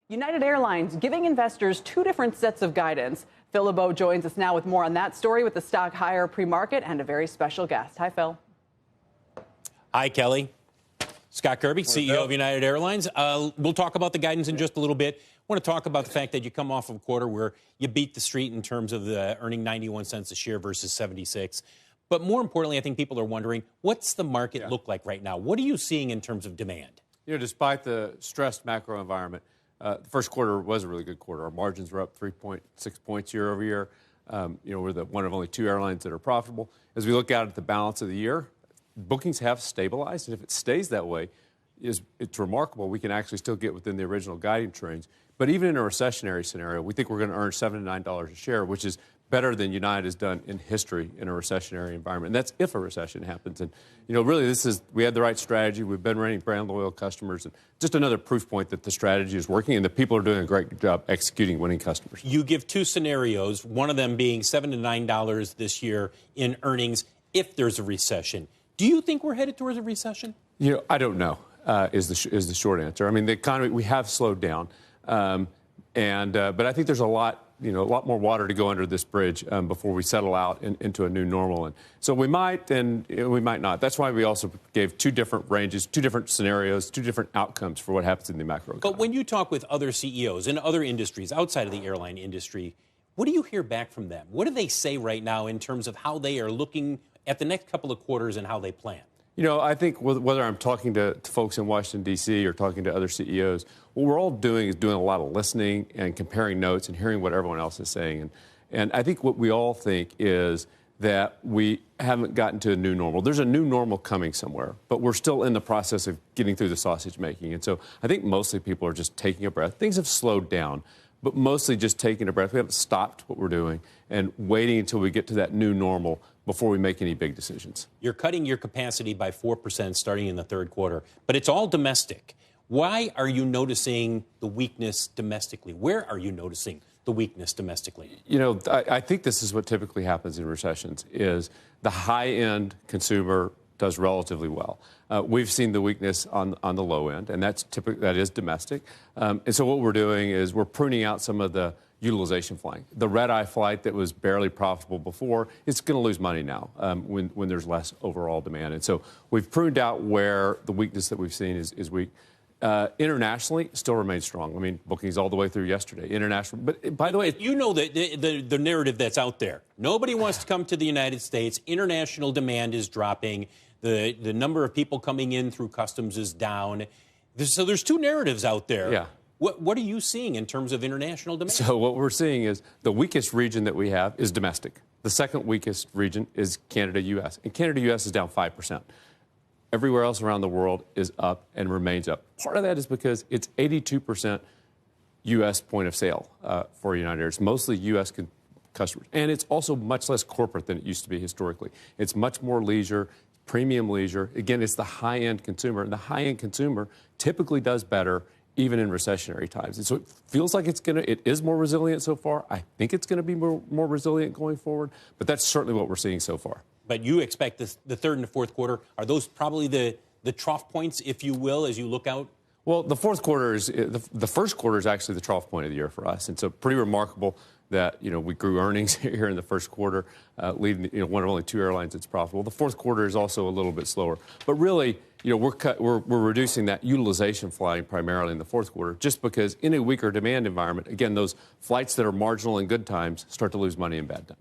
United Airlines giving investors two different sets of guidance. Phil LeBeau joins us now with more on that story with the stock higher pre-market and a very special guest. Hi, Phil. Hi, Kelly. Scott Kirby, CEO of United Airlines. We'll talk about the guidance in just a little bit. I want to talk about the fact that you come off of a quarter where you beat the street in terms of the earning 91 cents a share versus 76. But more importantly, I think people are wondering, what's the market look like right now? What are you seeing in terms of demand? You know, despite the stressed macro environment, the first quarter was a really good quarter. Our margins were up 3.6 points year over year. We're the one of only two airlines that are profitable. As we look out at the balance of the year, bookings have stabilized, and if it stays that way, it's remarkable. We can actually still get within the original guidance range. But even in a recessionary scenario, we think we're going to earn $7 to $9 a share, which is better than United has done in history in a recessionary environment. And that's if a recession happens. And, really, we had the right strategy. We've been running brand loyal customers. And just another proof point that the strategy is working and the people are doing a great job executing winning customers. You give two scenarios, one of them being $7 to $9 this year in earnings if there's a recession. Do you think we're headed towards a recession? I don't know, is the short answer. I mean, the economy, we have slowed down. But I think there's a lot more water to go under this bridge before we settle out into a new normal. And so we might and we might not. That's why we also gave two different ranges, two different scenarios, two different outcomes for what happens in the macro economy. But when you talk with other CEOs in other industries outside of the airline industry, what do you hear back from them? What do they say right now in terms of how they are looking at the next couple of quarters and how they plan? I think whether I'm talking to folks in Washington, D.C. or talking to other CEOs, what we're all doing is doing a lot of listening and comparing notes and hearing what everyone else is saying. And I think what we all think is that we haven't gotten to a new normal. There's a new normal coming somewhere, but we're still in the process of getting through the sausage making. And so I think mostly people are just taking a breath. Things have slowed down, but mostly just taking a breath. We haven't stopped what we're doing and waiting until we get to that new normal before we make any big decisions. You're cutting your capacity by 4% starting in the third quarter, but it's all domestic. Why are you noticing the weakness domestically? Where are you noticing the weakness domestically? I think this is what typically happens in recessions is the high-end consumer does relatively well. We've seen the weakness on the low end, and that is domestic. And so what we're doing is we're pruning out some of the utilization flying. The red-eye flight that was barely profitable before, it's going to lose money now when there's less overall demand. And so we've pruned out where the weakness that we've seen is weak. Internationally, still remains strong. I mean, bookings all the way through yesterday. International, but by the way, the narrative that's out there. Nobody wants to come to the United States. International demand is dropping. The number of people coming in through customs is down. So there's two narratives out there. Yeah. What are you seeing in terms of international demand? So what we're seeing is the weakest region that we have is domestic. The second weakest region is Canada-U.S. And Canada-U.S. is down 5%. Everywhere else around the world is up and remains up. Part of that is because it's 82% U.S. point of sale for United Airlines, mostly U.S. customers. And it's also much less corporate than it used to be historically. It's much more leisure, premium leisure. Again, it's the high-end consumer. And the high-end consumer typically does better even in recessionary times. And so it feels like it is more resilient so far. I think it's going to be more resilient going forward. But that's certainly what we're seeing so far. But you expect the third and the fourth quarter, are those probably the trough points, if you will, as you look out? Well, the fourth quarter is, the first quarter is actually the trough point of the year for us. And so pretty remarkable that, we grew earnings here in the first quarter, leading, one of only two airlines that's profitable. The fourth quarter is also a little bit slower. But really, we're reducing that utilization flying primarily in the fourth quarter just because in a weaker demand environment, again, those flights that are marginal in good times start to lose money in bad times.